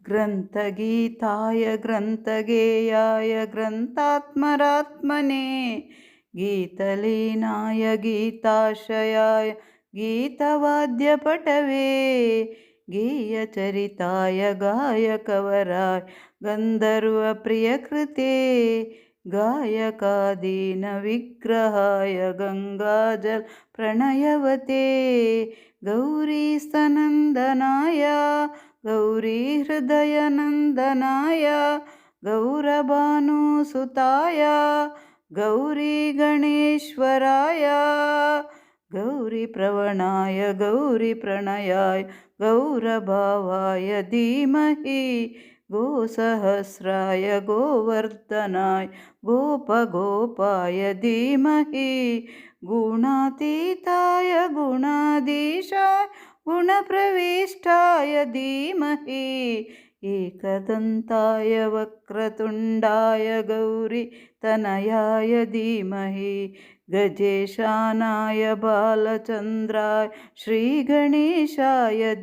ग्रन्थगीताय ग्रन्थगेयाय ग्रन्थात्मरात्मने गीतलीनाय गीताशयाय गीतवाद्यपटवे गीयचरिताय गायकवराय गन्धर्वप्रियकृते गायकादीनविग्रहाय गङ्गाजल प्रणयवते गौरीस्तनन्दनाय गौरीहृदयनन्दनाय गौरभानुसुताय गौरीगणेश्वराय गौरीप्रवणाय गौरीप्रणयाय गौरभावाय धीमहि गोसहस्राय गोवर्धनाय गोपगोपाय धीमहि गुणातीताय गुणाधीशाय गुणप्रविष्टाय धीमहि एकदन्ताय वक्रतुण्डाय गौरीतनयाय धीमहि गजेशानाय बालचन्द्राय श्रीगणेशाय